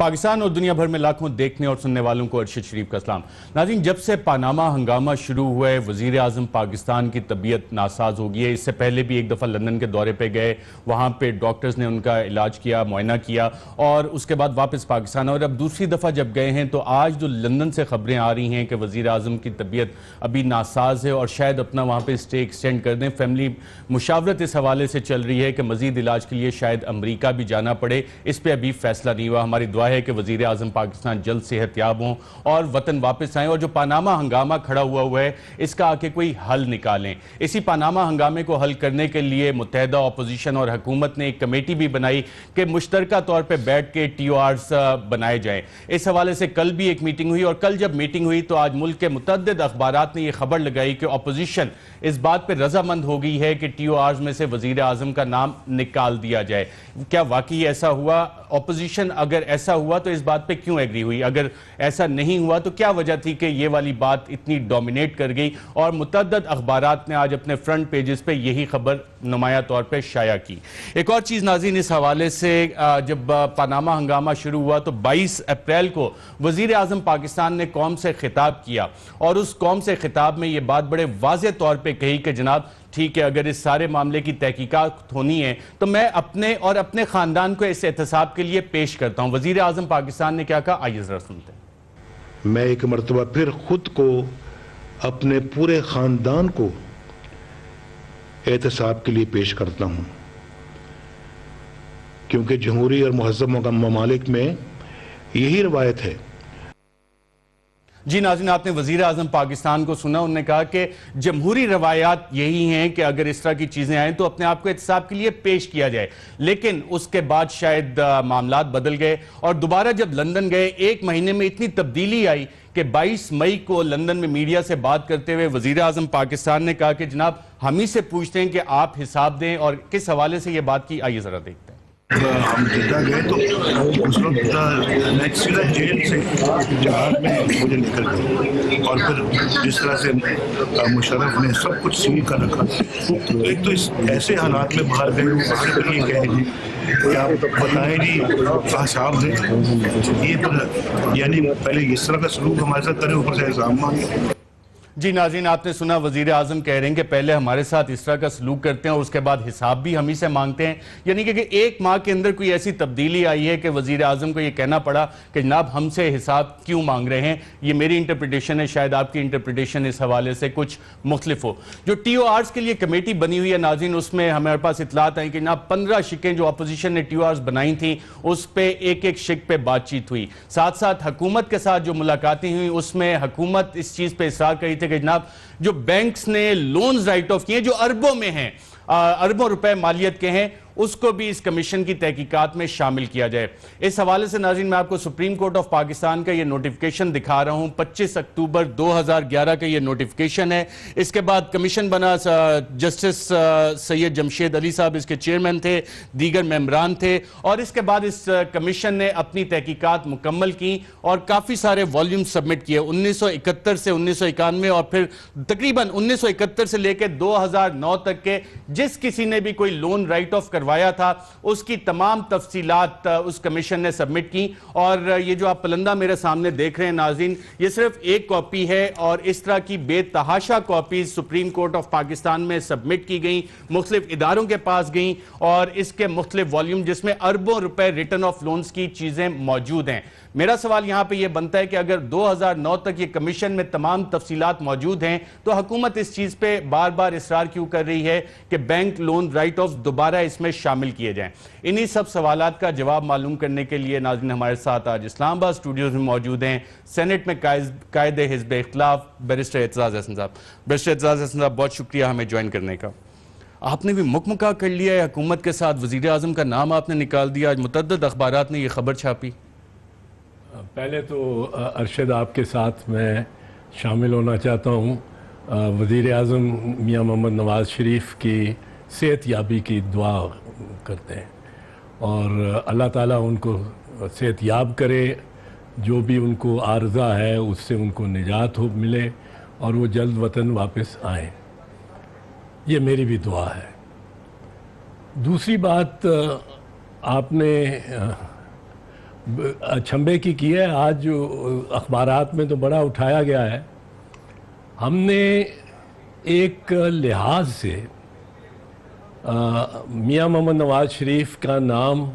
पाकिस्तान और दुनिया भर में लाखों देखने और सुनने वालों को अरशद शरीफ का सलाम। नाज़रीन, जब से पानामा हंगामा शुरू हुआ है, वज़ीर आज़म पाकिस्तान की तबीयत नासाज हो गई है। इससे पहले भी एक दफ़ा लंदन के दौरे पे गए, वहाँ पे डॉक्टर्स ने उनका इलाज किया, मुआयना किया और उसके बाद वापस पाकिस्तान। और अब दूसरी दफ़ा जब गए हैं तो आज जो लंदन से खबरें आ रही हैं कि वज़ीर आज़म की तबीयत अभी नासाज है और शायद अपना वहाँ पर स्टे एक्सटेंड कर दें। फैमिली मुशावरत इस हवाले से चल रही है कि मज़ीद इलाज के लिए शायद अमरीका भी जाना पड़े। इस पर अभी फैसला नहीं हुआ। हमारी दुआ है कि वज़ीर आज़म पाकिस्तान जल्द सेहतयाब हों और वतन वापस आएँ और जो पानामा हंगामा खड़ा हुआ है इसका आके कोई हल निकालें। इसी पानामा हंगामे को हल करने के लिए मुत्तहिदा अपोजिशन और हुकूमत ने एक कमेटी भी बनाई कि मुश्तरका तौर पर बैठ के TORs बनाए जाएं। इस हवाले से कल भी एक मीटिंग हुई और कल जब मीटिंग हुई तो आज मुल्क के मुतअद्दिद अखबारात ने यह खबर लगाई कि अपोजिशन इस बात पर रजामंद हो गई है कि TORs में से वज़ीर आज़म का नाम निकाल दिया जाए। क्या वाकई ऐसा हुआ? ऑपोजिशन अगर ऐसा हुआ तो इस बात पे क्यों एग्री हुई? अगर ऐसा नहीं हुआ तो क्या वजह थी कि ये वाली बात इतनी डोमिनेट कर गई? और मुतअद्दिद अखबारात ने आज अपने फ्रंट पेजेस पे यही खबर नुमाया तौर पे शाया की। एक और चीज़ नाज़रीन, इस हवाले से जब पानामा हंगामा शुरू हुआ तो 22 अप्रैल को वज़ीर आज़म पाकिस्तान ने कौम से खिताब किया और उस कौम से खिताब में ये बात बड़े वाज़ेह तौर पर कही कि जनाब ठीक है, अगर इस सारे मामले की तहकीकात होनी है तो मैं अपने और अपने खानदान को इस एहतसाब के लिए पेश करता हूं। वजीर आजम पाकिस्तान ने क्या कहा, आइए जरा सुनते हैं। मैं एक मरतबा फिर खुद को अपने पूरे खानदान को एहतसाब के लिए पेश करता हूं, क्योंकि जमहूरी और महज़्ज़ब ममालिक में यही रवायत है। जी नाज़रीन, आपने वज़ीर आज़म पाकिस्तान को सुना। उन्होंने कहा कि जमहूरी रवायात यही हैं कि अगर इस तरह की चीज़ें आएँ तो अपने आप को एहतसाब के लिए पेश किया जाए। लेकिन उसके बाद शायद मामलात बदल गए और दोबारा जब लंदन गए एक महीने में इतनी तब्दीली आई कि 22 मई को लंदन में मीडिया से बात करते हुए वज़ीर आज़म पाकिस्तान ने कहा कि जनाब हम ही से पूछते हैं कि आप हिसाब दें। और किस हवाले से ये बात की, आइए ज़रा देखते हैं। हम जिद्दा गए तो उस वक्त नेक्स्ट जेल से जहाज में मुझे निकल गए और फिर जिस तरह से मुशर्रफ ने सब कुछ सील कर रखा, तो एक तो इस ऐसे हालात में बाहर गए फिर ये कह रही कि आप बताएं जी साहब ने ये पर यानी पहले इस तरह का सलूक हमारे साथ करें, ऊपर से इल्ज़ाम मांगे। जी नाज़रीन, आपने सुना वज़ीर आज़म कह रहे हैं कि पहले हमारे साथ इस तरह का सलूक करते हैं और उसके बाद हिसाब भी हम ही से मांगते हैं। यानी कि एक माह के अंदर कोई ऐसी तब्दीली आई है कि वज़ीर आज़म को ये कहना पड़ा कि जनाब हमसे हिसाब क्यों मांग रहे हैं। ये मेरी इंटरप्रिटेशन है, शायद आपकी इंटरप्रिटेशन इस हवाले से कुछ मुख्तलिफ हो। जो TORs के लिए कमेटी बनी हुई है नाज़रीन, उसमें हमारे पास इतलात आई कि जनाब 15 शिकें जो अपोजिशन ने TORs बनाई थी उस पर एक एक शिक पे बातचीत हुई। साथ साथ हुकूमत के साथ जो मुलाकातें हुई उसमें हुकूमत इस चीज़ पर इसरार करी थी कि जनाब जो बैंक्स ने लोन्स राइट ऑफ किए जो अरबों में हैं, अरबों रुपए मालियत के हैं, उसको भी इस कमीशन की तहकीकात में शामिल किया जाए। इस हवाले से नाज़रीन मैं आपको सुप्रीम कोर्ट ऑफ पाकिस्तान का ये नोटिफिकेशन दिखा रहा हूं। 25 अक्टूबर 2011 का ये नोटिफिकेशन है। इसके बाद कमीशन बना, जस्टिस सैयद जमशेद अली साहब इसके चेयरमैन थे, दीगर मेंबरान थे और इसके बाद इस कमीशन ने अपनी तहकीकात मुकम्मल की और काफ़ी सारे वॉल्यूम सबमिट किए 1971 से 1991 और फिर तकरीबन 1971 से लेकर 2009 तक के जिस किसी ने भी कोई लोन राइट ऑफ करवाया था उसकी तमाम तफसीलात उस कमीशन ने सबमिट की। और ये जो आप पलंदा मेरे सामने देख रहे हैं नाज़रीन, ये सिर्फ एक कॉपी है और इस तरह की बेतहाशा copies supreme court of Pakistan में सबमिट की गई, मुख्तलिफ इदारों के पास गई और इसके मुख्तलिफ वॉल्यूम जिसमें अरबों रुपए रिटर्न ऑफ लोन्स की चीजें मौजूद हैं। मेरा सवाल यहां पे यह बनता है कि अगर 2009 तक ये कमीशन में तमाम तफसीलात मौजूद हैं तो हुकूमत इस चीज पे बार बार इसरार क्यों कर रही है कि बैंक लोन राइट ऑफ दोबारा इसमें शामिल किए जाएं? इन्हीं सब सवालात का जवाब मालूम करने के लिए नाज़रीन हमारे साथ आज इस्लामाबाद स्टूडियोज में मौजूद हैं सेनेट में कायदे हिज़्ब इख्तिलाफ बैरिस्टर एतजाज़ हसन साहब। बैरिस्टर एतजाज़ हसन साहब, बहुत शुक्रिया हमें ज्वाइन करने का। आपने भी मुकमका कर लिया है हुकूमत के साथ, वज़ीर आज़म का नाम आपने निकाल दिया, आज मुतअद्दिद अखबारात ने यह खबर छापी। पहले तो अरशद आपके साथ मैं शामिल होना चाहता हूँ। वज़ीर आज़म मियाँ मोहम्मद नवाज़ शरीफ की सेहत याबी की दुआ करते हैं और अल्लाह ताला उनको सेहत याब करे, जो भी उनको आर्ज़ा है उससे उनको निजात हो मिले और वो जल्द वतन वापस आएँ, ये मेरी भी दुआ है। दूसरी बात, आपने अचंभे की है। आज जो अखबारात में तो बड़ा उठाया गया है। हमने एक लिहाज से मियां मोहम्मद नवाज शरीफ का नाम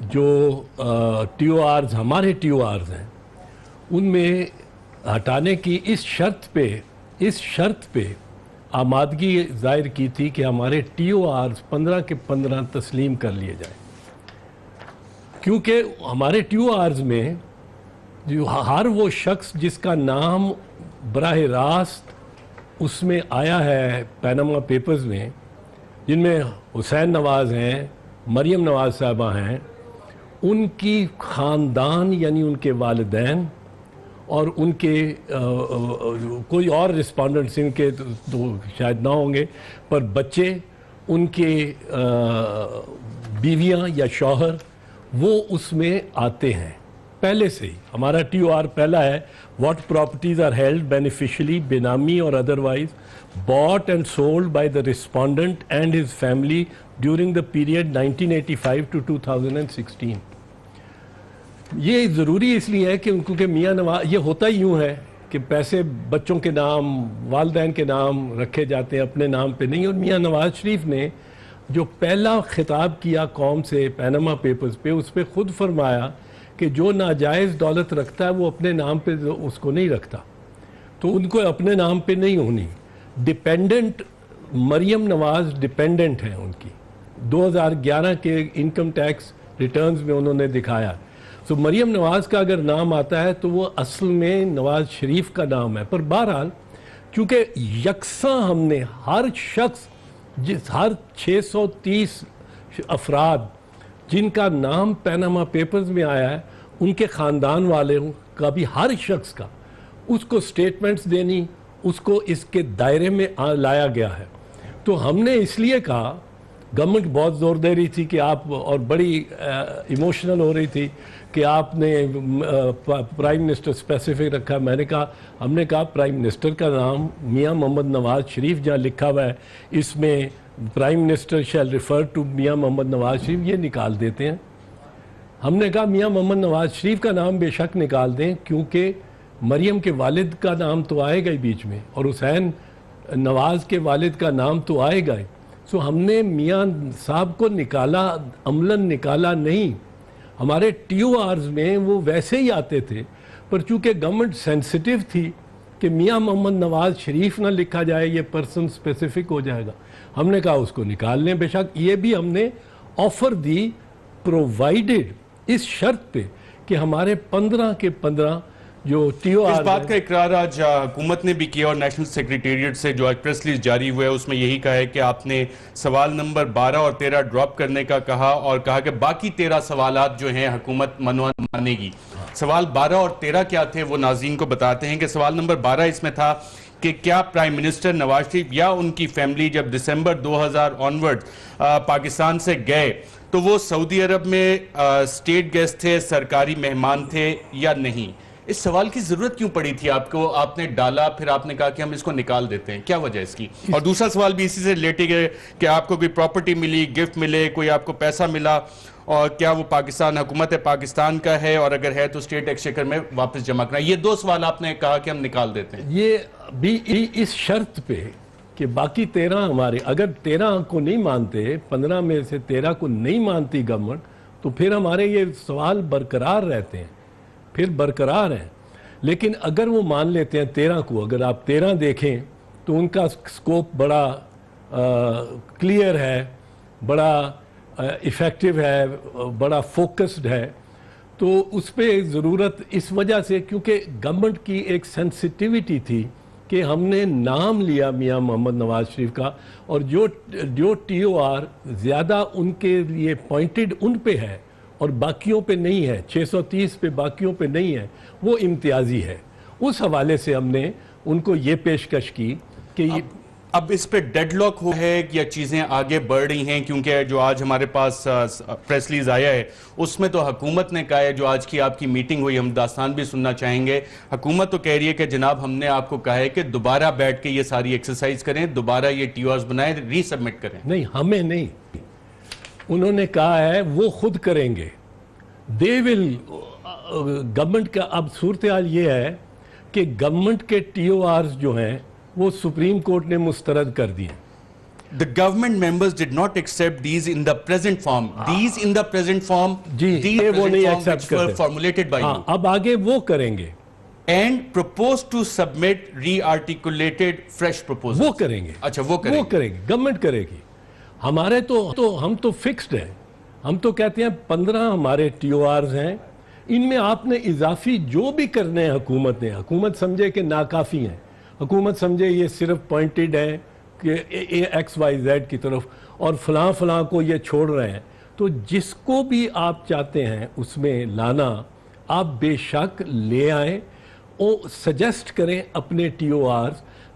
जो TORs हमारे TORs हैं उनमें हटाने की इस शर्त पे आमादगी जाहिर की थी कि हमारे TORs 15 के 15 तस्लीम कर लिए जाए, क्योंकि हमारे TORs में जो हर वो शख्स जिसका नाम बराह रास्त उसमें आया है पैनामा पेपर्स में, जिनमें हुसैन नवाज़ हैं, मरियम नवाज़ साहबा हैं, उनकी ख़ानदान यानी उनके वालिदैन और उनके कोई और रिस्पॉन्डेंट्स इनके तो शायद ना होंगे, पर बच्चे, उनके बीवियां या शौहर वो उसमें आते हैं पहले से ही। हमारा TOR पहला है, what properties are held beneficially benami और otherwise bought and sold by the respondent and his family during the period 1985 to 2016। ये ज़रूरी इसलिए है कि क्योंकि मियाँ नवाज, ये होता ही यूँ है कि पैसे बच्चों के नाम, वालिदैन के नाम रखे जाते हैं, अपने नाम पे नहीं। और मियाँ नवाज शरीफ ने जो पहला खिताब किया कौम से पैनामा पेपर्स पे, उस पर ख़ुद फरमाया कि जो नाजायज़ दौलत रखता है वो अपने नाम पे उसको नहीं रखता, तो उनको अपने नाम पे नहीं होनी। डिपेंडेंट मरियम नवाज डिपेंडेंट हैं उनकी, 2011 के इनकम टैक्स रिटर्न्स में उन्होंने दिखाया। तो मरियम नवाज का अगर नाम आता है तो वो असल में नवाज शरीफ का नाम है। पर बहरहाल चूँकि यकसा हमने हर शख्स, हर 630 अफराद जिनका नाम पैनामा पेपर्स में आया है, उनके ख़ानदान वाले का भी हर शख्स का उसको स्टेटमेंट्स देनी, उसको इसके दायरे में लाया गया है। तो हमने इसलिए कहा, गवर्नमेंट बहुत ज़ोर दे रही थी कि आप, और बड़ी इमोशनल हो रही थी कि आपने प्राइम मिनिस्टर स्पेसिफिक रखा। हमने कहा प्राइम मिनिस्टर का नाम मियां मोहम्मद नवाज शरीफ जहाँ लिखा हुआ है, इसमें prime minister shall refer to Mian Mohammad Nawaz Sharif, ये निकाल देते हैं। हमने कहा मियां मोहम्मद नवाज शरीफ का नाम बेशक निकाल दें, क्योंकि मरियम के वालिद का नाम तो आएगा ही बीच में, और हुसैन नवाज के वालिद का नाम तो आएगा ही। सो हमने मियां साहब को निकाला, अमलन निकाला नहीं। हमारे TORs में वो वैसे ही आते थे, पर चूँकि गवर्नमेंट सेंसिटिव थी कि मियां मोहम्मद नवाज शरीफ ना लिखा जाए, ये पर्सन स्पेसिफिक हो जाएगा, हमने कहा उसको निकाल लें। बेशक ये भी हमने ऑफ़र दी, प्रोवाइडेड इस शर्त पे कि हमारे 15 के 15 जो TOR, इस बात का इकरार आज हुकूमत ने भी किया, और नेशनल सेक्रेटेरिएट से जो आज प्रेस रिलीज जारी हुआ है उसमें यही कहा है कि आपने सवाल नंबर 12 और 13 ड्रॉप करने का कहा, और कहा कि बाकी 13 सवालात जो हैं हुकूमत मानेगी। सवाल 12 और 13 क्या थे वो नाज़रीन को बताते हैं कि सवाल नंबर 12 इसमें था कि क्या प्राइम मिनिस्टर नवाज शरीफ या उनकी फैमिली जब दिसंबर 2000 ऑनवर्ड पाकिस्तान से गए तो वो सऊदी अरब में स्टेट गेस्ट थे, सरकारी मेहमान थे या नहीं। इस सवाल की जरूरत क्यों पड़ी थी आपको? आपने डाला, फिर आपने कहा कि हम इसको निकाल देते हैं, क्या वजह इसकी? और दूसरा सवाल भी इसी से रिलेटेड है कि आपको कोई प्रॉपर्टी मिली, गिफ्ट मिले, कोई आपको पैसा मिला, और क्या वो पाकिस्तान, हुकूमत पाकिस्तान का है, और अगर है तो स्टेट एक्सचेकर में वापस जमा करना। ये 2 सवाल आपने कहा कि हम निकाल देते हैं। ये भी इस शर्त पे कि बाकी 13 हमारे, अगर 13 को नहीं मानते, 15 में से 13 को नहीं मानती गवर्नमेंट, तो फिर हमारे ये सवाल बरकरार रहते हैं, फिर बरकरार हैं। लेकिन अगर वो मान लेते हैं 13 को, अगर आप 13 देखें तो उनका स्कोप बड़ा क्लियर है, बड़ा इफ़ेक्टिव है, बड़ा फोकस्ड है। तो उस पर ज़रूरत इस वजह से, क्योंकि गवर्नमेंट की एक सेंसिटिविटी थी कि हमने नाम लिया मियां मोहम्मद नवाज शरीफ का, और जो TOR ज़्यादा उनके लिए पॉइंटेड उन पे है और बाकियों पे नहीं है, 630 पे बाकियों पे नहीं है, वो इम्तियाजी है। उस हवाले से हमने उनको ये पेशकश की कि अब इस पे डेडलॉक हो है या चीज़ें आगे बढ़ रही हैं? क्योंकि जो आज हमारे पास प्रेस रिलीज आया है उसमें तो हुकूमत ने कहा है, जो आज की आपकी मीटिंग हुई, हम दास्तान भी सुनना चाहेंगे। हुकूमत तो कह रही है कि जनाब हमने आपको कहा है कि दोबारा बैठ के ये सारी एक्सरसाइज करें, दोबारा ये TORs बनाएं, रीसबमिट करें। नहीं, हमें नहीं, उन्होंने कहा है वो खुद करेंगे। दे विल गवर्नमेंट का अब सूरत हाल ये है कि गवर्नमेंट के TORs जो हैं वो सुप्रीम कोर्ट ने मुस्तरद कर दिए। The government members did not accept these in the present form. These in the present form, ji, these ये वो present नहीं form accept which were करते। formulated by you. अब आगे वो करेंगे, And proposed to submit re-articulated fresh proposals. वो करेंगे। अच्छा, वो करेंगे। गवर्नमेंट करेगी। हमारे तो हम तो फिक्स्ड हैं। हम तो कहते हैं 15 हमारे TORs हैं, इनमें आपने इजाफी जो भी करने हैं हुकूमत समझे कि नाकाफी हैं, हुकूमत समझे ये सिर्फ पॉइंटेड है कि XYZ की तरफ और फलां को ये छोड़ रहे हैं, तो जिसको भी आप चाहते हैं उसमें लाना आप बेशक ले आएँ और सजेस्ट करें अपने TORs।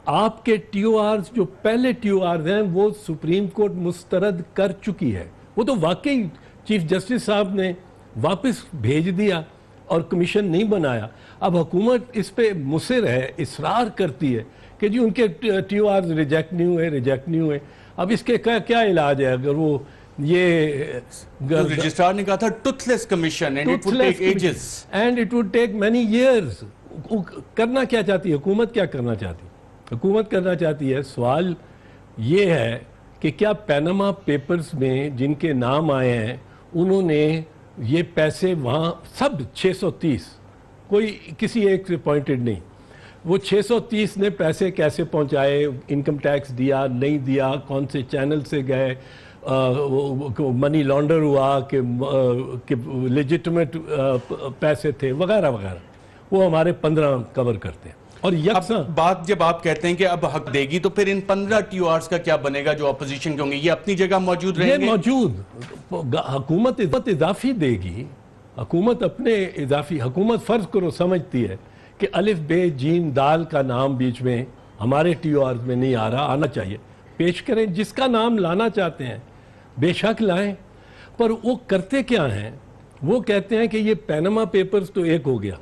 आपके TORs जो पहले TORs हैं वो सुप्रीम कोर्ट मुस्तरद कर चुकी है, वो तो वाकई चीफ जस्टिस साहब ने वापस भेज दिया और कमीशन नहीं बनाया। अब हुकूमत इस पे मुसिर है, इसरार करती है कि जी उनके TORs रिजेक्ट नहीं हुए। अब इसके क्या इलाज है? अगर वो ये तो रजिस्ट्रार ने कहा था toothless commission and it would take ages and it would take many years. करना क्या चाहती है हुकूमत? क्या करना चाहती है हुकूमत? करना चाहती है, सवाल ये है कि क्या पैनामा पेपर्स में जिनके नाम आए हैं उन्होंने ये पैसे वहाँ सब 630, कोई किसी एक से पॉइंटेड नहीं, वो 630 ने पैसे कैसे पहुँचाए, इनकम टैक्स दिया नहीं दिया, कौन से चैनल से गए, मनी लॉन्डर हुआ कि लेजिटिमेट पैसे थे वगैरह वगैरह, वो हमारे 15 कवर करते हैं। और यकसा बात जब आप कहते हैं कि अब हक देगी तो फिर इन 15 TORs का क्या बनेगा जो अपोजिशन के होंगे? ये अपनी जगह मौजूद रहेंगे? ये मौजूद, हुकूमत इजाफी देगी, हुकूमत अपने इजाफी, हुकूमत फर्ज करो समझती है कि अलिफ बे जीम दाल का नाम बीच में हमारे TORs में नहीं आ रहा, आना चाहिए, पेश करें, जिसका नाम लाना चाहते हैं बेशक लाएं। पर वो करते क्या हैं? वो कहते हैं कि ये पैनामा पेपर्स तो एक हो गया।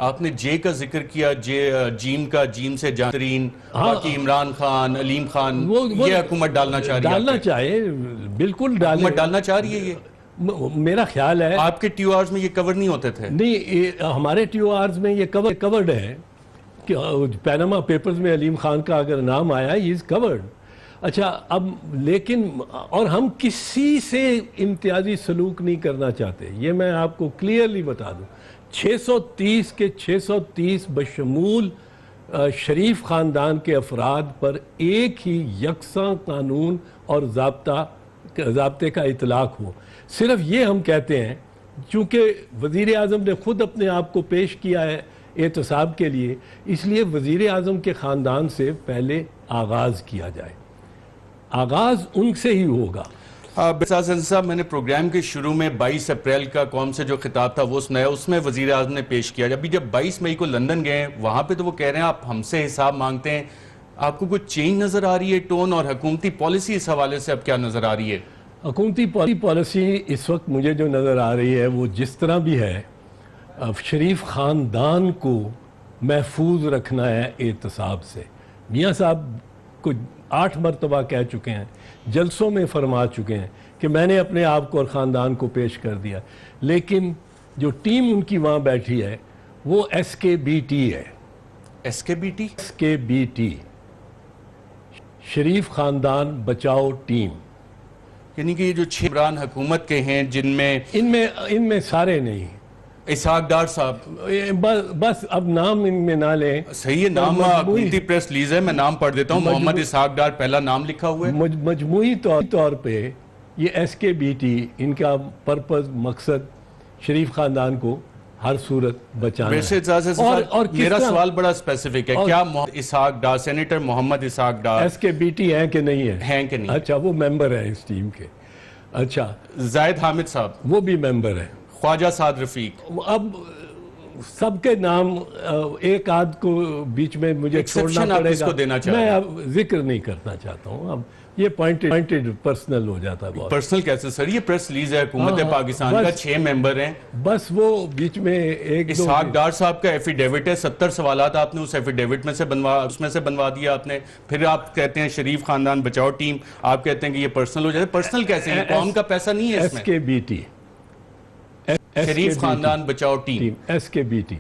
आपने जे का जिक्र किया, जीम से जानतरीन, बाकी इमरान खान, अलीम खान, ये हुकूमत डालना चाह रही है? बिल्कुल डालना चाह रही है। ये मेरा ख्याल है आपके TORs में ये कवर नहीं होते थे? नहीं, हमारे TORs में ये कवर्ड है कि पैनामा पेपर्स में अलीम खान का अगर नाम आया इज कवर्ड। अच्छा, अब लेकिन और हम किसी से इम्तियाजी सलूक नहीं करना चाहते, ये मैं आपको क्लियरली बता दूं। 630 के 630 बशमूल शरीफ ख़ानदान के अफराद पर एक ही यकसा कानून और ज़ाब्ते का इतलाक़ हो। सिर्फ ये हम कहते हैं, चूँकि वज़ीर आज़म ने ख़ुद अपने आप को पेश किया है एहतसाब के लिए, इसलिए वज़ीर आज़म के ख़ानदान से पहले आगाज़ किया जाए, आगाज़ उनसे ही होगा। साहब, मैंने प्रोग्राम के शुरू में 22 अप्रैल का कौम से जो खिताब था वो सुनाया, उसमें वज़ीर आज़म ने पेश किया। अभी जब 22 मई को लंदन गए वहाँ पे तो वो कह रहे हैं आप हमसे हिसाब मांगते हैं। आपको कुछ चेंज नज़र आ रही है टोन और हुकूमती पॉलिसी इस हवाले से अब क्या नज़र आ रही है? हुकूमती पॉलिसी इस वक्त मुझे जो नज़र आ रही है वो जिस तरह भी है, शरीफ ख़ानदान को महफूज रखना है एहतसाब से। मियाँ साहब को 8 मरतबा कह चुके हैं, जलसों में फरमा चुके हैं कि मैंने अपने आप को और ख़ानदान को पेश कर दिया, लेकिन जो टीम उनकी वहाँ बैठी है वो SKBT है। SKBT शरीफ ख़ानदान बचाओ टीम, यानी कि ये जो 6 इमरान हुकूमत के हैं जिनमें इनमें सारे नहीं, इसहाक डार साहब, बस अब नाम इनमें ना लें। सही है, नाम हुकूमती प्रेस रिलीज है, मैं नाम पढ़ देता हूँ। मोहम्मद इसहाक डार पहला नाम लिखा हुआ है। मजमूई तौर पे ये SKBT, इनका पर्पस मकसद शरीफ ख़ानदान को हर सूरत बचाना है। और मेरा सवाल बड़ा स्पेसिफिक है, क्या इसहाक डार, सेनेटर मोहम्मद इसहाक डार SKBT है कि नहीं है? हैं कि नहीं? अच्छा, वो मेंबर है इस टीम के। अच्छा, जायद हामिद साहब वो भी मेंबर है। ख्वाजा साद रफीक, अब सबके नाम एक आध को बीच में मुझे छोड़ना पड़ेगा, देना मैं अब जिक्र नहीं करना चाहता हूँ। अब ये पॉइंटेड पर्सनल हो जाता है। पर्सनल कैसे सर? ये प्रेस रिलीज है हुकूमत पाकिस्तान का, 6 मेंबर हैं, बस वो बीच में एक इसहाक डार साहब का एफिडेविट है, 70 सवालात आपने उस एफिडेविट में से बनवा दिया आपने। फिर आप कहते हैं शरीफ खानदान बचाओ टीम, आप कहते हैं कि ये पर्सनल हो जाए। पर्सनल कैसे? कौम का पैसा नहीं है इसमें। SKBT शरीफ खानदान बचाओ टीम SKBT,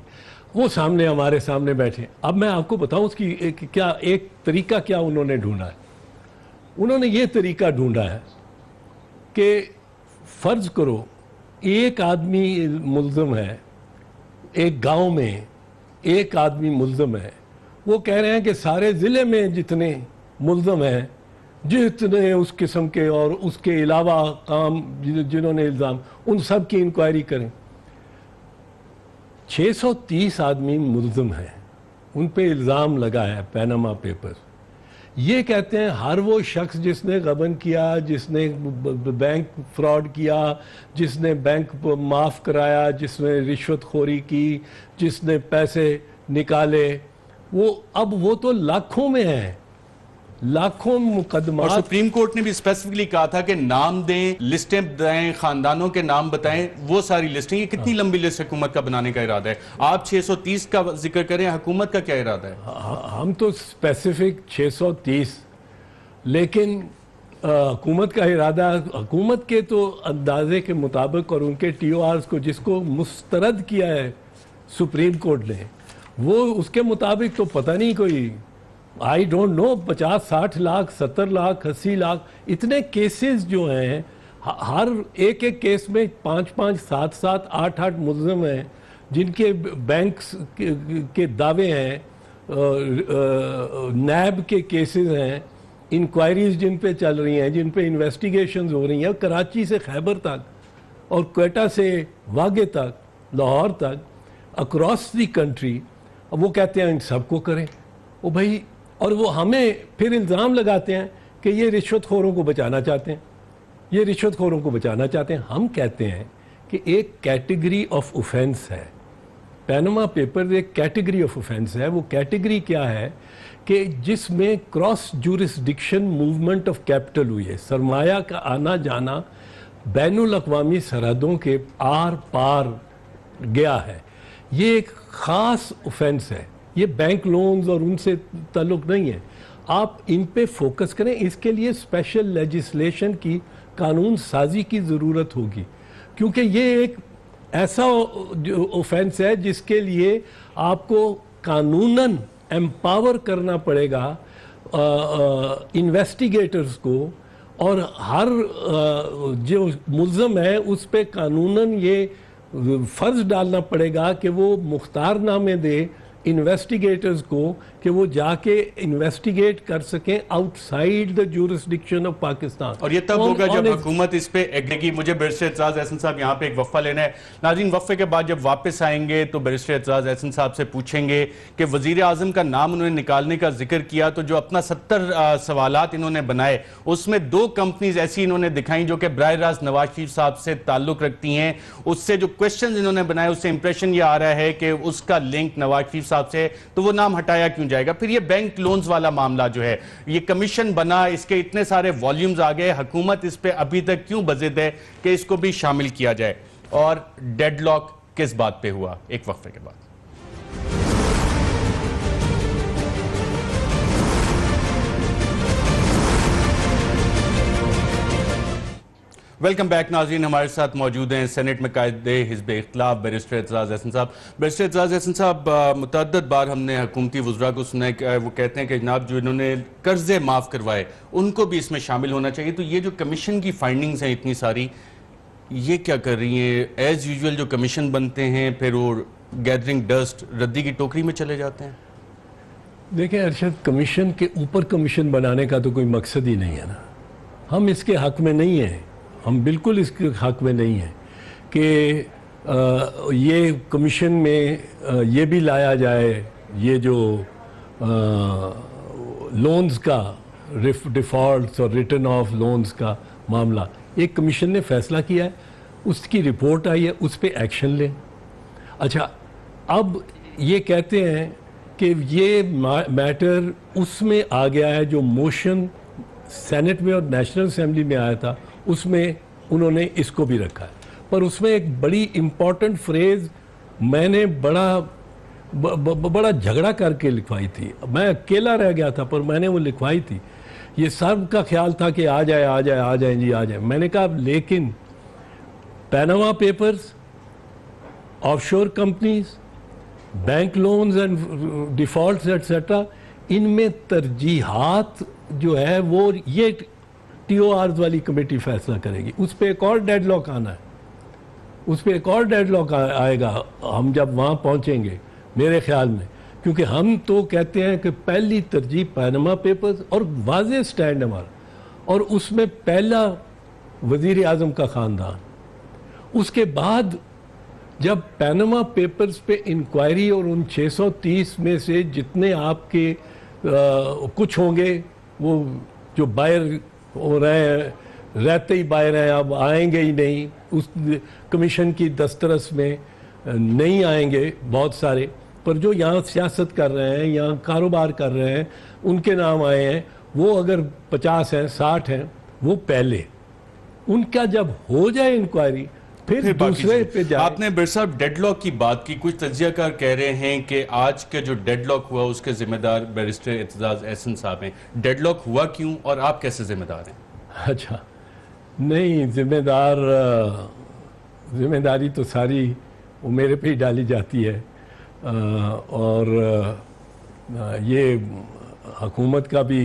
वो सामने हमारे सामने बैठे। अब मैं आपको बताऊं उसकी एक तरीका क्या उन्होंने ढूंढा है। उन्होंने ये तरीका ढूंढा है कि फर्ज करो एक आदमी मुल्ज़म है, एक गांव में एक आदमी मुल्ज़म है, वो कह रहे हैं कि सारे ज़िले में जितने मुल्ज़म हैं, जितने उस किस्म के और उसके अलावा काम जिन्होंने इल्ज़ाम, उन सब की इंक्वायरी करें। 630 आदमी मुल्ज़म हैं, उन पे इल्ज़ाम लगा है पैनामा पेपर। ये कहते हैं हर वो शख्स जिसने गबन किया, जिसने बैंक फ्रॉड किया, जिसने बैंक माफ़ कराया, जिसने रिश्वतखोरी की, जिसने पैसे निकाले, वो तो लाखों में है, लाखों मुकदमा। और सुप्रीम कोर्ट ने भी स्पेसिफिकली कहा था कि नाम दें, लिस्टें बताएं, खानदानों के नाम बताएं, वो सारी लिस्टें। ये कितनी लंबी लिस्ट हुकूमत का बनाने का इरादा है? आप 630 का जिक्र करें, हुकूमत का क्या इरादा है? हम तो स्पेसिफिक 630, लेकिन हुकूमत का इरादा, हुकूमत के तो अंदाजे के मुताबिक और उनके TORs को जिसको मुस्तरद किया है सुप्रीम कोर्ट ने, वो उसके मुताबिक तो पता नहीं, कोई I don't know, 50-60 lakh, 70 lakh, 80 lakh, इतने केसेस जो हैं, हर एक केस में 5-5, 7-7, 8-8 मुल्ज़िम हैं जिनके बैंक्स के दावे हैं, नैब के केसेस हैं, इंक्वायरीज जिन पे चल रही हैं, जिन पे इन्वेस्टिगेशंस हो रही हैं, कराची से खैबर तक और क्वेटा से वागे तक, लाहौर तक, अक्रॉस द कंट्री। अब वो कहते हैं इन सबको करें, वो भाई, और वो हमें फिर इल्ज़ाम लगाते हैं कि ये रिश्वतखोरों को बचाना चाहते हैं, ये रिश्वतखोरों को बचाना चाहते हैं। हम कहते हैं कि एक कैटेगरी ऑफ ऑफेंस है, पैनामा पेपर एक कैटेगरी ऑफ ऑफेंस है। वो कैटेगरी क्या है कि जिसमें cross jurisdiction movement of capital हुई है, सरमाया का आना जाना बैनुल अक़वामी सरहदों के आर पार गया है। ये एक ख़ास ऑफेंस है, ये बैंक लोन्स और उनसे ताल्लुक़ नहीं है। आप इन पे फोकस करें, इसके लिए स्पेशल लेजिस्लेशन की, कानून साजी की ज़रूरत होगी, क्योंकि ये एक ऐसा ऑफेंस है जिसके लिए आपको कानूनन एम्पावर करना पड़ेगा इन्वेस्टिगेटर्स को, और हर जो मुल्ज़म है उस पे कानूनन ये फ़र्ज़ डालना पड़ेगा कि वो मुख्तारनामे दे इन्वेस्टिगेटर्स को कि वो जाके इन्वेस्टिगेट कर सकें outside the jurisdiction of Pakistan. और ये तब होगा जब हुकूमत इस पे एग्री। मुझे बैरिस्टर एतजाज़ एहसन साहब यहाँ पे एक वक्फा लेना है। नाज़रीन, वक्फे के बाद जब वापस आएंगे तो बैरिस्टर एतजाज़ एहसन साहब से पूछेंगे कि वज़ीर आज़म का नाम उन्होंने निकालने का जिक्र किया, तो जो अपना 70 सवालात इन्होंने बनाए, उसमें 2 कंपनीज ऐसी इन्होंने दिखाई जो कि बराह रास्त नवाज शरीफ साहब से ताल्लुक़ रखती हैं। उससे जो क्वेश्चन इन्होंने बनाए उससे इंप्रेशन ये आ रहा है कि उसका लिंक नवाज शरीफ साहब से, तो वो नाम हटाया क्यों जाएगा? फिर ये बैंक लोन्स वाला मामला जो है, ये कमीशन बना, इसके इतने सारे वॉल्यूम्स आ गए, हुकूमत इस पे अभी तक क्यों बज़िद है कि इसको भी शामिल किया जाए? और डेडलॉक किस बात पे हुआ? एक वक्फे के बाद। वेलकम बैक नाज़रीन, हमारे साथ मौजूद हैं सेनेट में कायदे हिज़्ब इख्तिलाफ बैरिस्टर एतजाज़ एहसन साहब। बैरिस्टर एतजाज़ एहसन साहब, मुतअद्दिद बार हमने हुकूमती वज़रा को सुना है कि वो कहते हैं कि जनाब जो इन्होंने कर्जे माफ़ करवाए उनको भी इसमें शामिल होना चाहिए। तो ये जो कमीशन की फाइंडिंग्स हैं इतनी सारी, ये क्या कर रही हैं? एज़ यूजुअल जो कमीशन बनते हैं फिर वो गैदरिंग डस्ट रद्दी की टोकरी में चले जाते हैं। देखिए अरशद, कमीशन के ऊपर कमीशन बनाने का तो कोई मकसद ही नहीं है ना। हम इसके हक़ में नहीं हैं, हम बिल्कुल इसके हक़ में नहीं हैं कि ये कमीशन में ये भी लाया जाए, ये जो लोन्स का डिफ़ॉल्ट्स और रिटर्न ऑफ लोन्स का मामला, एक कमीशन ने फ़ैसला किया है, उसकी रिपोर्ट आई है, उस पर एक्शन लें। अच्छा, अब ये कहते हैं कि ये मैटर उसमें आ गया है जो मोशन सेनेट में और नेशनल असेंबली में आया था, उसमें उन्होंने इसको भी रखा है। पर उसमें एक बड़ी इम्पॉर्टेंट फ्रेज़ मैंने बड़ा झगड़ा करके लिखवाई थी, मैं अकेला रह गया था पर मैंने वो लिखवाई थी। ये सब का ख्याल था कि आ जाए आ जाए आ जाए जी आ जाए। मैंने कहा लेकिन Panama papers offshore companies, bank loans and defaults etcetera, इनमें तरजीहात जो है वो ये TORs वाली कमेटी फैसला करेगी। उस पर एक और डेडलॉक आना है, उस पर एक और डेडलॉक आएगा हम जब वहाँ पहुँचेंगे मेरे ख्याल में, क्योंकि हम तो कहते हैं कि पहली तरजीह पैनामा पेपर्स और वाज़ेह स्टैंड हमारा, और उसमें पहला वज़ीर आज़म का ख़ानदान। उसके बाद जब पैनामा पेपर्स पे इंक्वायरी और उन 630 में से जितने आपके कुछ होंगे वो जो बाहर हो रहे हैं, रहते ही बाहर हैं, अब आएंगे ही नहीं, उस कमीशन की दस्तरस में नहीं आएंगे बहुत सारे, पर जो यहाँ सियासत कर रहे हैं, यहाँ कारोबार कर रहे हैं, उनके नाम आए हैं, वो अगर 50 हैं 60 हैं, वो पहले उनका जब हो जाए इंक्वायरी फिर दूसरे पे जाए। आपने बिर साहब डेडलॉक की बात की, कुछ तज्जियाकार कह रहे हैं कि आज के जो डेडलॉक हुआ उसके जिम्मेदार बैरिस्टर एतजाज एहसन साहब हैं। डेडलॉक हुआ क्यों और आप कैसे जिम्मेदार हैं? अच्छा, नहीं, जिम्मेदारी तो सारी वो मेरे पे ही डाली जाती है, और ये हुकूमत का भी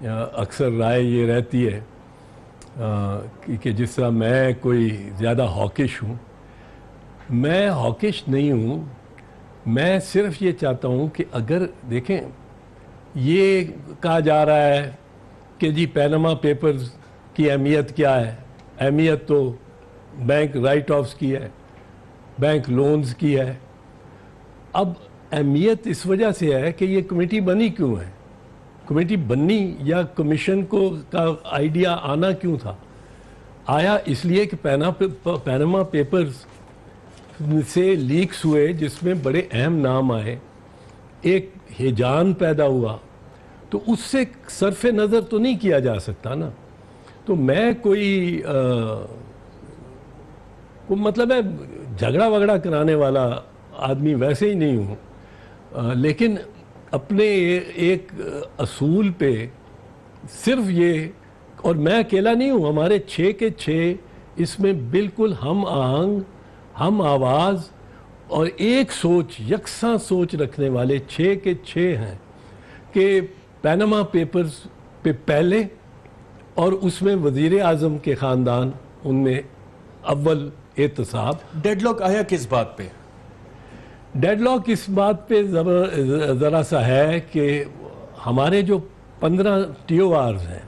अक्सर राय ये रहती है कि जिस तरह मैं कोई ज़्यादा हॉकिश हूँ। मैं हॉकिश नहीं हूँ, मैं सिर्फ ये चाहता हूँ कि अगर देखें, ये कहा जा रहा है कि जी पैनामा पेपर्स की अहमियत क्या है, अहमियत तो बैंक राइट ऑफ्स की है, बैंक लोन्स की है। अब अहमियत इस वजह से है कि ये कमेटी बनी क्यों है, कमेटी बननी या कमीशन को का आइडिया आना क्यों था? आया इसलिए कि पैनामा पेपर्स से लीक्स हुए जिसमें बड़े अहम नाम आए, एक हिजान पैदा हुआ, तो उससे सरफे नज़र तो नहीं किया जा सकता ना। तो मैं कोई मतलब है झगड़ा वगड़ा कराने वाला आदमी वैसे ही नहीं हूँ, लेकिन अपने एक असूल पे सिर्फ ये, और मैं अकेला नहीं हूँ, हमारे 6 के 6 इसमें बिल्कुल हम आहंग, हम आवाज़ और एक सोच, यकसा सोच रखने वाले 6 के 6 हैं कि पैनामा पेपर्स पे पहले, और उसमें वज़ीर आज़म के ख़ानदान उनमें अव्वल एहतसाब। डेडलॉक आया किस बात पे? डेडलॉक इस बात पे ज़रा सा है कि हमारे जो 15 TORs हैं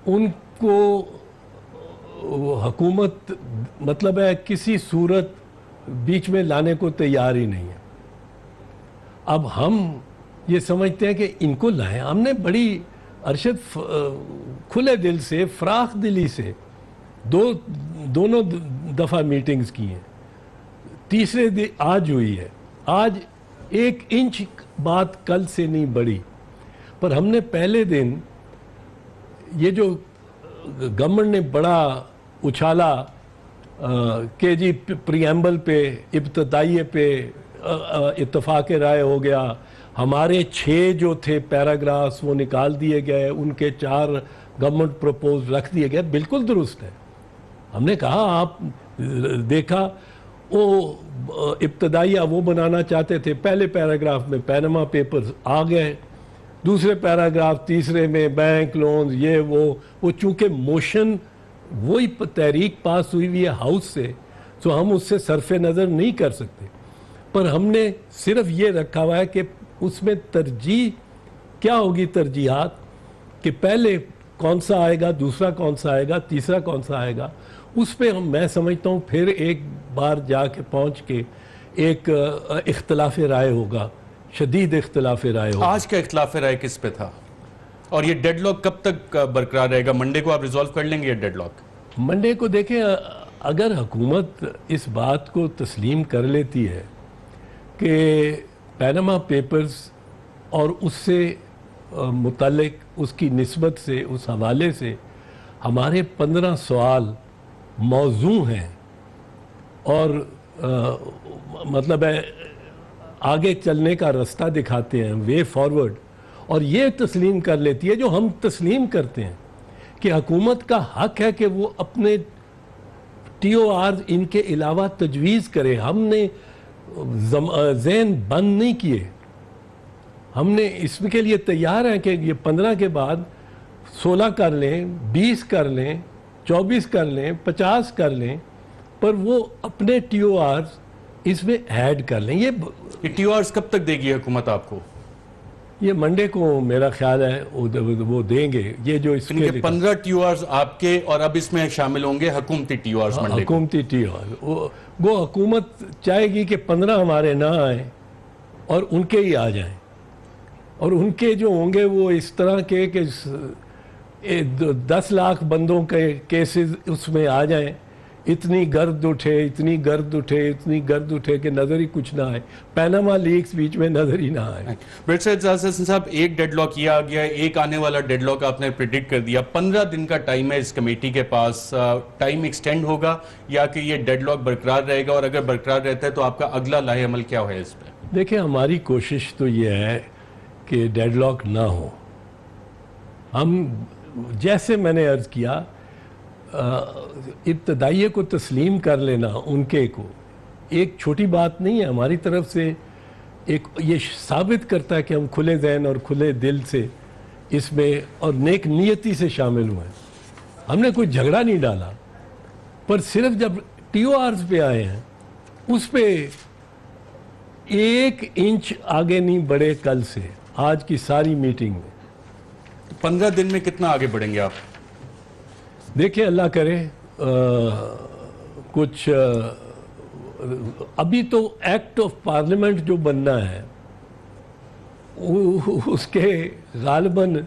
उनको हुकूमत मतलब है किसी सूरत बीच में लाने को तैयार ही नहीं है। अब हम ये समझते हैं कि इनको लाएं। हमने बड़ी अरशद खुले दिल से, फराख दिली से दोनों दफ़ा मीटिंग्स की हैं, तीसरे दिन आज हुई है। आज 1 इंच बात कल से नहीं बढ़ी, पर हमने पहले दिन ये जो गवर्नमेंट ने बड़ा उछाला कि जी प्रीएम्बल पे, इब्तदाइये पे इत्तफाक राय हो गया, हमारे 6 जो थे पैराग्राफ्स वो निकाल दिए गए, उनके 4 गवर्नमेंट प्रपोज रख दिए गए, बिल्कुल दुरुस्त है। हमने कहा आप देखा वो इब्तदाइया वो बनाना चाहते थे, पहले पैराग्राफ में पैनामा पेपर्स आ गए, दूसरे पैराग्राफ तीसरे में बैंक लोन, ये वो चूँकि मोशन वही तहरीक पास हुई हुई है हाउस से, तो हम उससे सरफे नज़र नहीं कर सकते। पर हमने सिर्फ ये रखा हुआ है कि उसमें तरजीह क्या होगी, तरजीहात कि पहले कौन सा आएगा, दूसरा कौन सा आएगा, तीसरा कौन सा आएगा, उस पर मैं समझता हूँ फिर एक बार जाके पहुँच के एक इख्तलाफ राय होगा, शदीद इख्तलाफ राय होगा। आज का इख्तलाफ राय किस पे था और ये डेडलॉक कब तक बरकरार रहेगा? मंडे को आप रिजॉल्व कर लेंगे ये डेडलॉक? मंडे को देखें, अगर हुकूमत इस बात को तस्लीम कर लेती है कि पैनामा पेपर्स और उससे मुतालिक उसकी निस्बत से, उस हवाले से हमारे 15 सवाल मौजू हैं और मतलब है आगे चलने का रास्ता दिखाते हैं, वे फॉरवर्ड, और ये तस्लीम कर लेती है जो हम तस्लीम करते हैं कि हुकूमत का हक है कि वो अपने TOR इनके अलावा तजवीज़ करे। हमने ज़हन बंद नहीं किए, हमने इसके लिए तैयार हैं कि ये 15 के बाद 16 कर लें, 20 कर लें, 24 कर लें, 50 कर लें, पर वो अपने TOR इसमें ऐड कर लें। ये TORs कब तक देगी हुकूमत आपको? ये मंडे को मेरा ख्याल है वो देंगे। ये जो इसके 15 TORs आपके और अब इसमें शामिल होंगे हुकूमती TORs। हुकूमती TOR वो हुकूमत चाहेगी कि 15 हमारे ना आए और उनके ही आ जाएं, और उनके जो होंगे वो इस तरह के कि 10 लाख बंदों के केसेस उसमें आ जाएं। इतनी गर्द उठे, इतनी गर्द उठे, इतनी गर्द उठे कि नजर ही कुछ ना आए। पैनामा लीक्स बीच में नजर ही ना आए। बैरिस्टर एतजाज अहसन साहब, एक डेडलॉक किया गया, एक आने वाला डेडलॉक आपने प्रिडिक्ट कर दिया। 15 दिन का टाइम है इस कमेटी के पास। टाइम एक्सटेंड होगा या कि ये डेडलॉक बरकरार रहेगा, और अगर बरकरार रहता है तो आपका अगला लाहे अमल क्या है इस पर? देखिए, हमारी कोशिश तो ये है कि डेडलॉक ना हो। हम, जैसे मैंने अर्ज किया, इब्तदाइये को तस्लीम कर लेना उनके को एक छोटी बात नहीं है हमारी तरफ से। एक ये साबित करता है कि हम खुले जहन और खुले दिल से इसमें और नेक नियति से शामिल हुए। हमने कोई झगड़ा नहीं डाला, पर सिर्फ जब TORs पे आए हैं उस पे 1 इंच आगे नहीं बढ़े कल से आज की सारी मीटिंग में। 15 दिन में कितना आगे बढ़ेंगे आप? देखिए, अल्लाह करे कुछ अभी तो एक्ट ऑफ पार्लियामेंट जो बनना है उसके गालिबन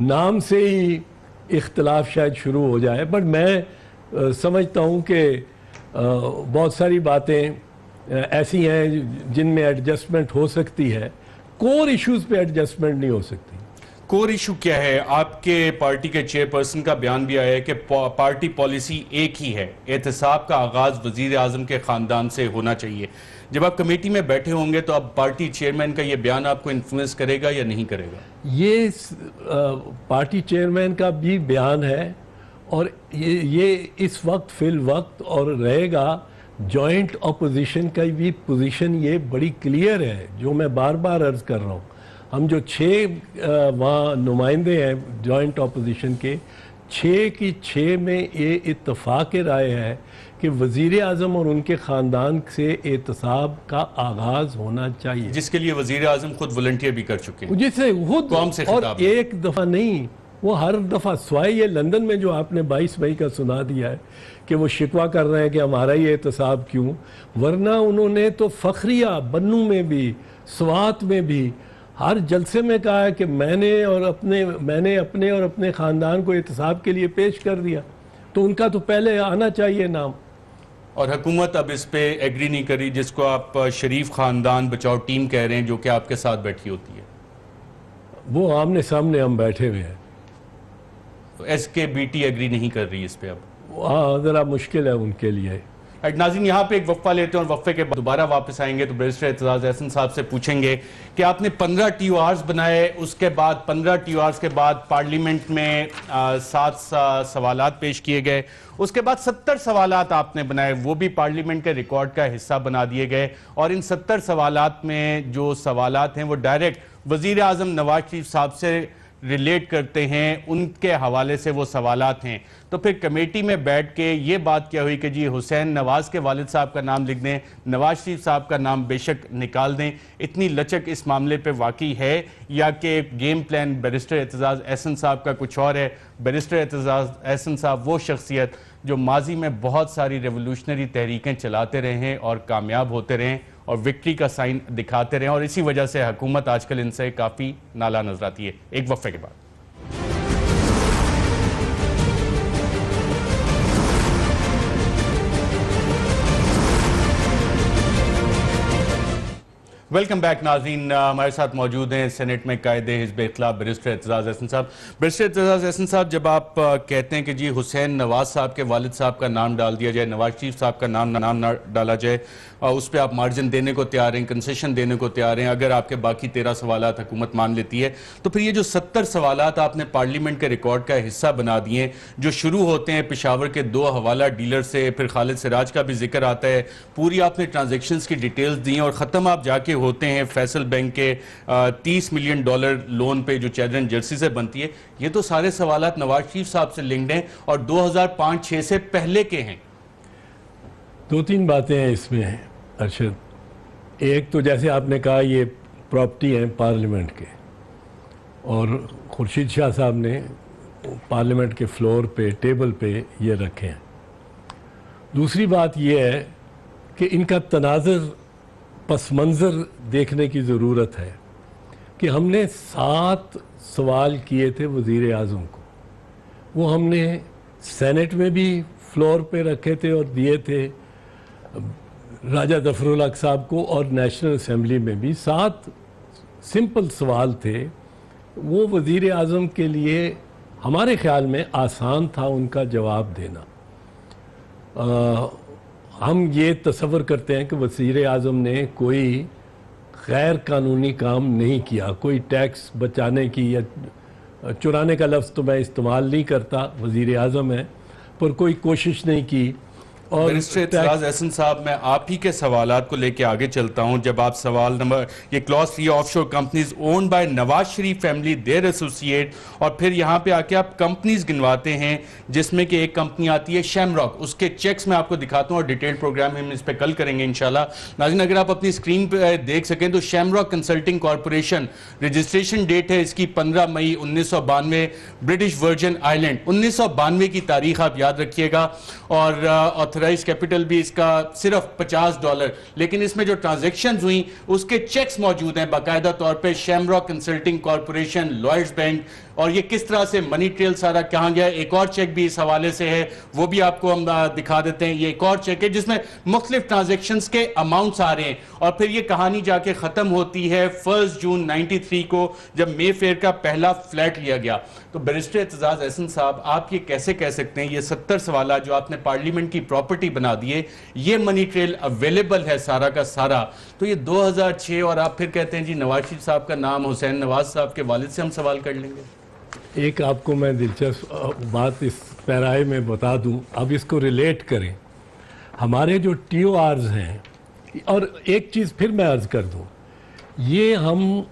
नाम से ही इख्तलाफ शायद शुरू हो जाए, बट मैं समझता हूँ कि बहुत सारी बातें ऐसी हैं जिनमें एडजस्टमेंट हो सकती है। कोर इश्यूज पे एडजस्टमेंट नहीं हो सकती। कोर इशू क्या है? आपके पार्टी के चेयरपर्सन का बयान भी आया है कि पार्टी पॉलिसी एक ही है, एहतसाब का आगाज वजीर आजम के खानदान से होना चाहिए। जब आप कमेटी में बैठे होंगे तो अब पार्टी चेयरमैन का ये बयान आपको इन्फ्लुएंस करेगा या नहीं करेगा? ये पार्टी चेयरमैन का भी बयान है और ये इस वक्त फिल वक्त और रहेगा। जॉइंट अपोजिशन का भी पोजीशन ये बड़ी क्लियर है, जो मैं बार बार अर्ज कर रहा हूँ। हम जो 6 वहाँ नुमाइंदे हैं जॉइंट अपोजिशन के, 6 की 6 में ये इत्तफाक राय है कि वज़ीर आज़म और उनके ख़ानदान से एहतसाब का आगाज़ होना चाहिए, जिसके लिए वज़ीर आज़म खुद वॉलंटियर भी कर चुके हैं, जिससे खुद कौम से और एक दफ़ा नहीं, वो हर दफ़ा स्वाय ये लंदन में जो आपने 22 मई का सुना दिया है कि वो शिकवा कर रहे हैं कि हमारा ये एहतसाब क्यों, वरना उन्होंने तो फ़खरिया बन्नू में भी स्वात में भी हर जलसे में कहा है कि मैंने अपने और अपने ख़ानदान को एहतसाब के लिए पेश कर दिया, तो उनका तो पहले आना चाहिए नाम। और हुकूमत अब इस पे एग्री नहीं करी, जिसको आप शरीफ ख़ानदान बचाओ टीम कह रहे हैं, जो कि आपके साथ बैठी होती है। वो आमने सामने हम बैठे हुए हैं, तो SKBT एग्री नहीं कर रही इस पे अब। हाँ, ज़रा मुश्किल है उनके लिए। नाज़रीन, यहाँ पे एक वक्फा लेते हैं और वक्फे के बाद दोबारा वापस आएंगे तो बैरिस्टर एतजाज अहसन साहब से पूछेंगे कि आपने 15 TORs बनाए, उसके बाद 15 TORs के बाद पार्लियामेंट में 7 सवालात पेश किए गए, उसके बाद 70 सवालात आपने बनाए, वो भी पार्लियामेंट के रिकॉर्ड का हिस्सा बना दिए गए। और इन 70 सवालात में जो सवालात हैं वो डायरेक्ट वज़ीर आज़म नवाज शरीफ साहब से रिलेट करते हैं, उनके हवाले से वो सवालात हैं। तो फिर कमेटी में बैठ के ये बात क्या हुई कि जी हुसैन नवाज के वालिद साहब का नाम लिख दें, नवाज शरीफ साहब का नाम बेशक निकाल दें। इतनी लचक इस मामले पे वाकई है या कि game plan barrister Aitzaz Ahsan साहब का कुछ और है? बैरिस्टर एतजाज अहसन साहब वो शख्सियत जो माजी में बहुत सारी रेवोल्यूशनरी तहरीकें चलाते रहे हैं और कामयाब होते रहे और विक्ट्री का साइन दिखाते रहे, और इसी वजह से हुकूमत आजकल इनसे काफ़ी नाला नजर आती है। एक वक्फे के बाद वेलकम बैक नाज़रीन। हमारे साथ मौजूद हैं सेनेट में कायदे हिज़्ब इख्तिलाफ बैरिस्टर एतजाज़ अहसन साहब। बैरिस्टर एतजाज़ अहसन साहब, जब आप कहते हैं कि जी हुसैन नवाज साहब के वालिद साहब का नाम डाल दिया जाए, नवाज शरीफ साहब का नाम ना डाला जाए, उस पर आप मार्जिन देने को तैयार हैं, कंसेशन देने को तैयार हैं, अगर आपके बाकी 13 सवालात हुकूमत मान लेती है, तो फिर ये जो 70 सवालात आपने पार्लियामेंट के रिकॉर्ड का हिस्सा बना दिए, जो शुरू होते हैं पेशावर के 2 हवाला डीलर से, फिर खालिद सिराज का भी जिक्र आता है, पूरी आपने ट्रांजेक्शन्स की डिटेल्स दी और ख़त्म आप जाके होते हैं फैसल बैंक के $30 मिलियन लोन पे जो चैदरन जर्सी से बनती है। ये तो सारे सवालात नवाज शरीफ साहब से लिंक्ड हैं और 2005-6 से पहले के हैं। 2-3 बातें हैं इसमें अरशद। एक तो जैसे आपने कहा ये प्रॉपर्टी है पार्लियामेंट के, और खुर्शीद शाह साहब ने पार्लियामेंट के फ्लोर पे टेबल पे ये रखे हैं। दूसरी बात ये है कि इनका तनाज़ुर पस मंज़र देखने की ज़रूरत है कि हमने 7 सवाल किए थे वज़ीर आज़म को, वो हमने सेनेट में भी फ्लोर पे रखे थे और दिए थे राजा ज़फ़रुल हक साहब को, और नेशनल असेंबली में भी 7 सिंपल सवाल थे। वो वज़ीर आज़म के लिए हमारे ख़्याल में आसान था उनका जवाब देना। हम ये तसव्वुर करते हैं कि वज़ीर आज़म ने कोई गैर कानूनी काम नहीं किया, कोई टैक्स बचाने की या चुराने का लफ्ज़ तो मैं इस्तेमाल नहीं करता, वज़ीर आज़म है, पर कोई कोशिश नहीं की। और बैरिस्टर एतजाज़ अहसन साहब, मैं आप ही के सवालात को लेके आगे चलता हूं। जब आप सवाल नंबर ये clause 3 offshore companies owned by Nawaz Sharif family their associate, और फिर यहां पे आके आप कंपनीज गिनवाते हैं जिसमें कि एक कंपनी आती है शैमरॉक, उसके चेक्स मैं आपको दिखाता हूं और डिटेल प्रोग्राम में हम इस पर कल करेंगे इंशाल्लाह। नाज़रीन, अगर आप अपनी स्क्रीन पर देख सकें तो Shamrock Consulting Corporation, registration date है इसकी 15 मई 1992, ब्रिटिश वर्जिन आइलैंड। 1992 की तारीख आप याद रखिएगा, और ऑथराइज कैपिटल भी इसका सिर्फ $50, लेकिन इसमें जो ट्रांजैक्शंस हुई उसके चेक्स मौजूद हैं बाकायदा तौर पे, Shamrock Consulting Corporation, Lloyds Bank, और ये किस तरह से मनी ट्रेल सारा कहाँ गया। एक और चेक भी इस हवाले से है, वो भी आपको हम दिखा देते हैं। ये एक और चेक है जिसमें मुख्तलिफ ट्रांजेक्शन्स के अमाउंट्स आ रहे हैं, और फिर ये कहानी जाके खत्म होती है 1 जून 93 को, जब मे फेयर का पहला फ्लैट लिया गया। तो बैरिस्टर एतजाज़ अहसन साहब, आप ये कैसे कह सकते हैं ये 70 सवाल जो आपने पार्लियामेंट की प्रॉपर्टी बना दिए, ये मनी ट्रेल अवेलेबल है सारा का सारा, तो ये 2006, और आप फिर कहते हैं जी नवाज शरीफ साहब का नाम हुसैन नवाज साहब के वालिद से हम सवाल कर लेंगे। एक आपको मैं दिलचस्प बात इस पैराए में बता दूं, अब इसको रिलेट करें। हमारे जो TORs हैं, और एक चीज़ फिर मैं अर्ज़ कर दूं, ये हम,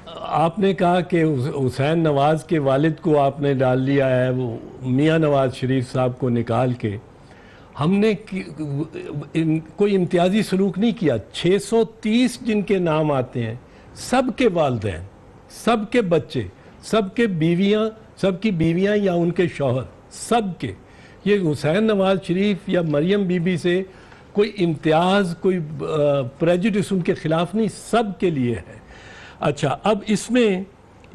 आपने कहा कि हुसैन नवाज के वालिद को आपने डाल लिया है, वो मियाँ नवाज शरीफ साहब को निकाल के, हमने कोई इम्तियाजी सलूक नहीं किया। 630 जिनके नाम आते हैं, सबके वालिदैन, सबके बच्चे, सबके बीवियां, सबकी बीवियां या उनके शौहर, सबके, ये हुसैन नवाज शरीफ या मरियम बीबी से कोई इम्तियाज़, कोई प्रेजुडिस उनके ख़िलाफ़ नहीं, सब के लिए है। अच्छा, अब इसमें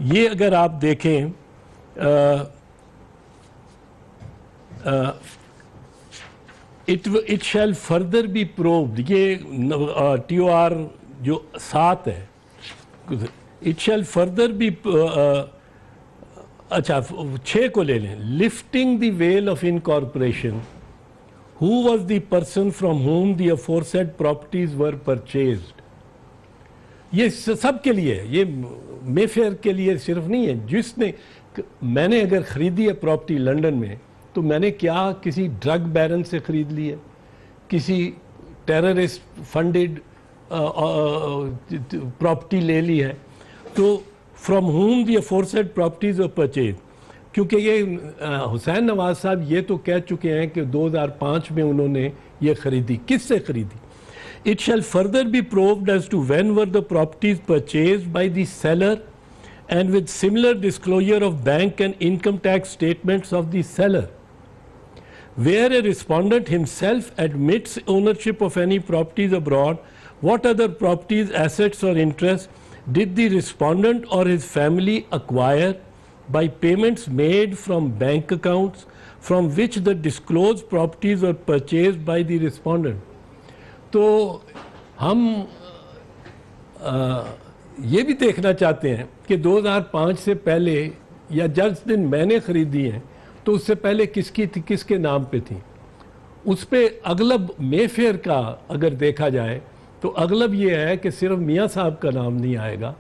ये अगर आप देखें, it shall further be proved, ये TOR जो 7 है, इट शैल फर्दर बी, अच्छा 6 को ले लें। Lifting the well of incorporation, who was the person from home the aforesaid properties were purchased, ये सब के लिए, ये मेफेयर के लिए सिर्फ नहीं है। जिसने, मैंने अगर ख़रीदी है प्रॉपर्टी लंदन में, तो मैंने क्या किसी ड्रग बैरन से ख़रीद ली है, किसी टेररिस्ट फंडेड प्रॉपर्टी ले ली है, तो from home the aforesaid properties of purchase, क्योंकि ये हुसैन नवाज साहब ये तो कह चुके हैं कि 2005 में उन्होंने ये ख़रीदी, किससे ख़रीदी। It shall further be proved as to when were the properties purchased by the seller, and with similar disclosure of bank and income tax statements of the seller. Where a respondent himself admits ownership of any properties abroad, what other properties, assets or interests did the respondent or his family acquire by payments made from bank accounts from which the disclosed properties were purchased by the respondent. तो हम ये भी देखना चाहते हैं कि 2005 से पहले या जिस दिन मैंने खरीदी है तो उससे पहले किसकी थी, किसके नाम पे थी। उस पे अगलब मेफेयर का अगर देखा जाए तो अगलब ये है कि सिर्फ मियाँ साहब का नाम नहीं आएगा,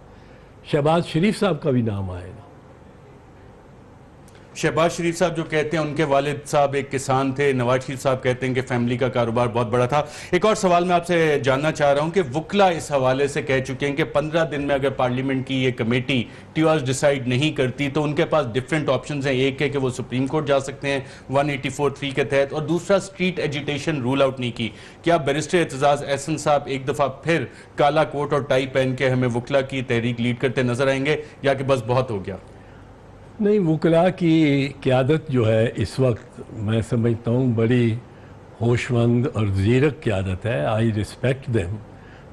शहबाज शरीफ साहब का भी नाम आएगा। शहबाज शरीफ साहब जो कहते हैं उनके वालिद साहब एक किसान थे, नवाज शरीफ साहब कहते हैं कि फैमिली का कारोबार बहुत बड़ा था। एक और सवाल मैं आपसे जानना चाह रहा हूं कि वुकला इस हवाले से कह चुके हैं कि 15 दिन में अगर पार्लियामेंट की ये कमेटी टीओआर डिसाइड नहीं करती तो उनके पास डिफरेंट ऑप्शंस हैं। एक है कि वो सुप्रीम कोर्ट जा सकते हैं 184(3) के तहत, और दूसरा स्ट्रीट एजिटेशन रूल आउट नहीं की। क्या बैरिस्टर एतजाज एहसन साहब एक दफा फिर काला कोट और टाई पहन के हमें वुकला की तहरीक लीड करते नजर आएंगे, या कि बस बहुत हो गया? नहीं, वुकला की क़यादत जो है इस वक्त मैं समझता हूँ बड़ी होशमंद और ज़ीरक क़यादत है। I respect them.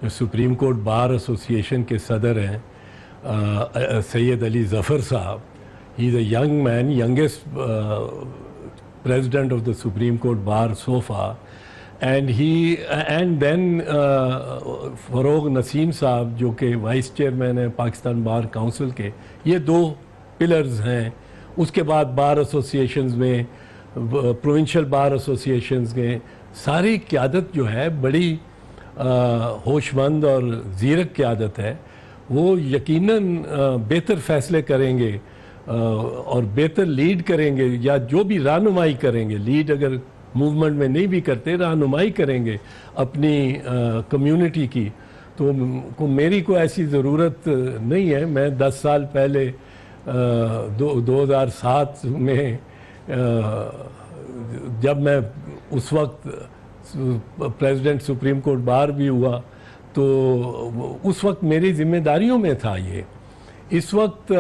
जो सुप्रीम कोर्ट बार एसोसिएशन के सदर हैं Syed Ali Zafar sahab, he is a young man, youngest president of the supreme court bar so far, and then Farogh Naseem sahab जो कि वाइस चेयरमैन हैं पाकिस्तान बार काउंसिल के। ये दो पिलर्स हैं। उसके बाद बार एसोसिएशंस में, प्रोविंशियल बार एसोसिएशंस में सारी क़यादत जो है बड़ी होशमंद और ज़ीरक क़यादत है। वो यकीनन बेहतर फ़ैसले करेंगे और बेहतर लीड करेंगे, या जो भी रहनुमाई करेंगे, लीड अगर मूवमेंट में नहीं भी करते, रहनुमाई करेंगे अपनी कम्युनिटी की। तो मेरी कोई ऐसी ज़रूरत नहीं है। मैं 10 साल पहले 2007 में जब मैं उस वक्त प्रेसिडेंट सुप्रीम कोर्ट बार भी हुआ तो उस वक्त मेरी जिम्मेदारियों में था ये। इस वक्त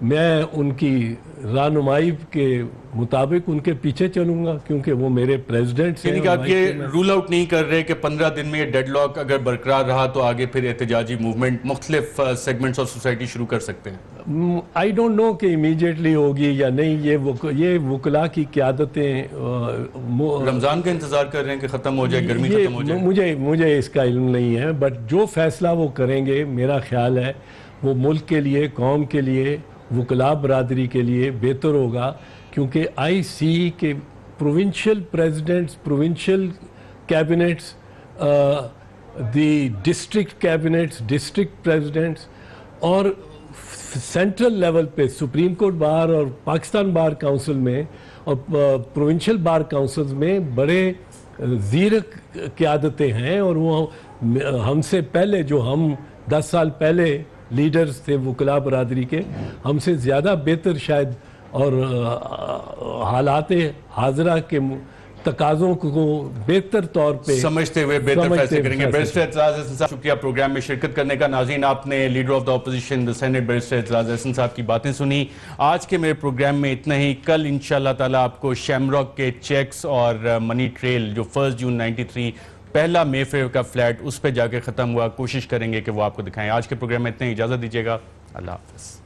मैं उनकी रहनुमाई के मुताबिक उनके पीछे चलूंगा क्योंकि वो मेरे प्रेसिडेंट हैं। यानी कि आप ये रूल आउट नहीं कर रहे कि 15 दिन में ये डेडलॉक अगर बरकरार रहा तो आगे फिर एहतजाजी मूवमेंट मुख्तलिफ सेगमेंट्स ऑफ सोसाइटी शुरू कर सकते हैं? आई डोंट नो कि इमीडिएटली होगी या नहीं। ये वुकला की क़यादतें रमज़ान का इंतज़ार कर रहे हैं कि ख़त्म हो जाए, गर्मी ख़त्म हो जाए। मुझे इसका इल्म नहीं है, बट जो फैसला वो करेंगे मेरा ख्याल है वो मुल्क के लिए, कौम के लिए, वुकला बरादरी के लिए बेहतर होगा। क्योंकि आई सी के provincial presidents, provincial cabinets, the district cabinets, district presidents और सेंट्रल लेवल पे सुप्रीम कोर्ट बार और पाकिस्तान बार काउंसिल में और प्रोविंशियल बार काउंसिल्स में बड़े ज़ीरक क़यादतें हैं। और वो हमसे पहले, जो हम 10 साल पहले लीडर्स थे वुकला बरादरी के, हमसे ज़्यादा बेहतर शायद और हालात हाजरा के तकाज़ों को बेहतर तौर पे समझते हुए बेहतर फैसले करेंगे। बैरिस्टर एतजाज एहसन साहब, शुक्रिया प्रोग्राम में शिरकत करने का। नाज़रीन, आपने leader of the opposition the Senate barrister Aitzaz Ahsan sahab की बातें सुनी। आज के मेरे प्रोग्राम में इतना ही। कल इंशाल्लाह ताला आपको शैमरॉक के चेक्स और मनी ट्रेल जो 1 जून 93 पहला मेफेयर का फ्लैट उस पर जाके ख़त्म हुआ, कोशिश करेंगे कि वो आपको दिखाएं। आज के प्रोग्राम में इतने ही, इजाज़त दीजिएगा। अल्लाह हाफ़िज़।